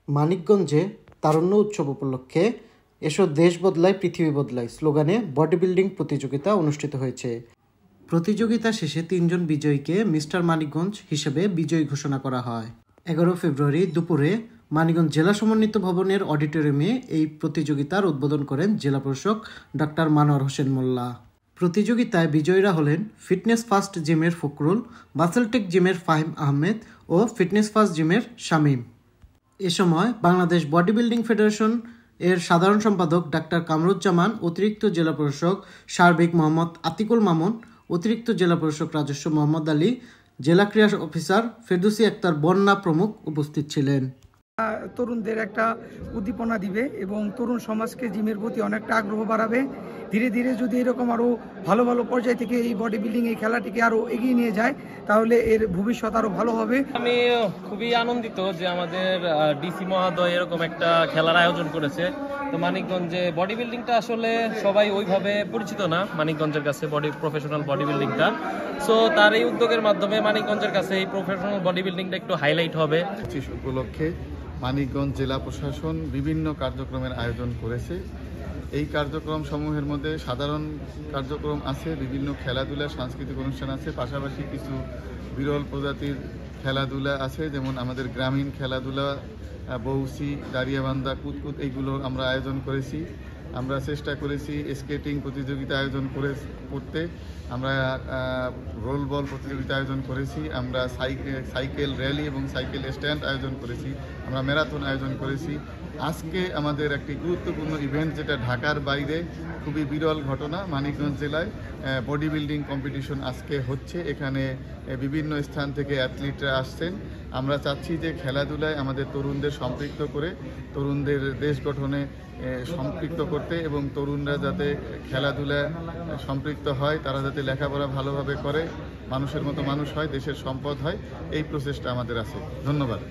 মানিকগঞ্জে তারুণ্য উৎসব উপলক্ষে এসো দেশ বদলায় পৃথিবী বদলায় স্লোগানে বডি বিল্ডিং প্রতিযোগিতা অনুষ্ঠিত হয়েছে। প্রতিযোগিতা শেষে ৩ জন বিজয়ীকে মিস্টার মানিকগঞ্জ হিসেবে বিজয়ী ঘোষণা করা হয়। ১১ ফেব্রুয়ারি দুপুরে মানিকগঞ্জ জেলা সমন্বিত ভবনের অডিটোরিয়ামে এই প্রতিযোগিতার উদ্বোধন করেন জেলা প্রশাসক ডক্টর মানোয়ার হোসেন মোল্লা। প্রতিযোগিতায় বিজয়ীরা হলেন ফিটনেস ফার্স্ট জিমের ফখরুল, বাসেলটেক জিমের ফাহিম আহমেদ ও ফিটনেস ফার্স্ট জিমের শামীম। এ সময় বাংলাদেশ বডি বিল্ডিং ফেডারেশন এর সাধারণ সম্পাদক ডাক্তার কামরুজ্জামান, অতিরিক্ত জেলা প্রশাসক সার্বিক মোহাম্মদ আতিকুল মামুন, অতিরিক্ত জেলা প্রশাসক রাজস্ব মোহাম্মদ আলী, জেলা ক্রীড়া অফিসার ফেরদৌসী আক্তার বন্যা প্রমুখ উপস্থিত ছিলেন। তরুণদের একটা উদ্দীপনা দিবে এবং তরুণ সমাজকে জিমের প্রতি অনেকটা আগ্রহ বাড়াবে। ধীরে ধীরে যদি এরকম আরও ভালো ভালো পর্যায় থেকে এই বডি বিল্ডিং এই খেলাটিকে আরও এগিয়ে নিয়ে যায় তাহলে এর ভবিষ্যৎ আরও ভালো হবে। আমি খুবই আনন্দিত যে আমাদের ডিসি মহোদয় এরকম একটা খেলার আয়োজন করেছে। তো মানিকগঞ্জে বডি বিল্ডিংটা আসলে সবাই ওইভাবে পরিচিত না মানিকগঞ্জের কাছে প্রফেশনাল বডি বিল্ডিংটা। সো তার এই উদ্যোগের মাধ্যমে মানিকগঞ্জের কাছে এই প্রফেশনাল বডি বিল্ডিংটা একটু হাইলাইট হবে। উপলক্ষে মানিকগঞ্জ জেলা প্রশাসন বিভিন্ন কার্যক্রমের আয়োজন করেছে। এই কার্যক্রম সমূহের মধ্যে সাধারণ কার্যক্রম আছে, বিভিন্ন খেলাধুলা সাংস্কৃতিক অনুষ্ঠান আছে, পাশাপাশি কিছু বিরল প্রজাতির খেলাধুলা আছে, যেমন আমাদের গ্রামীণ খেলাধুলা বউসি, দাঁড়িয়াবান্ধা, কুতকুত, এইগুলো আমরা আয়োজন করেছি। আমরা চেষ্টা করেছি স্কেটিং প্রতিযোগিতা আয়োজন করতে, আমরা রোল বল প্রতিযোগিতা আয়োজন করেছি, আমরা সাইকেল র্যালি এবং সাইকেল স্ট্যান্ড আয়োজন করেছি, আমরা ম্যারাথন আয়োজন করেছি। আজকে আমাদের একটি গুরুত্বপূর্ণ ইভেন্ট, যেটা ঢাকার বাইরে খুবই বিরল ঘটনা, মানিকগঞ্জ জেলায় বডি বিল্ডিং কম্পিটিশন আজকে হচ্ছে। এখানে বিভিন্ন স্থান থেকে অ্যাথলিটরা আসছেন। আমরা চাচ্ছি যে খেলাধুলায় আমাদের তরুণদের সম্পৃক্ত করে তরুণদের দেশ গঠনে সম্পৃক্ত করতে এবং তরুণরা যাতে খেলাধুলায় সম্পৃক্ত হয়, তারা যাতে লেখাপড়া ভালোভাবে করে, মানুষের মতো মানুষ হয়, দেশের সম্পদ হয়, এই প্রচেষ্টা আমাদের আছে। ধন্যবাদ।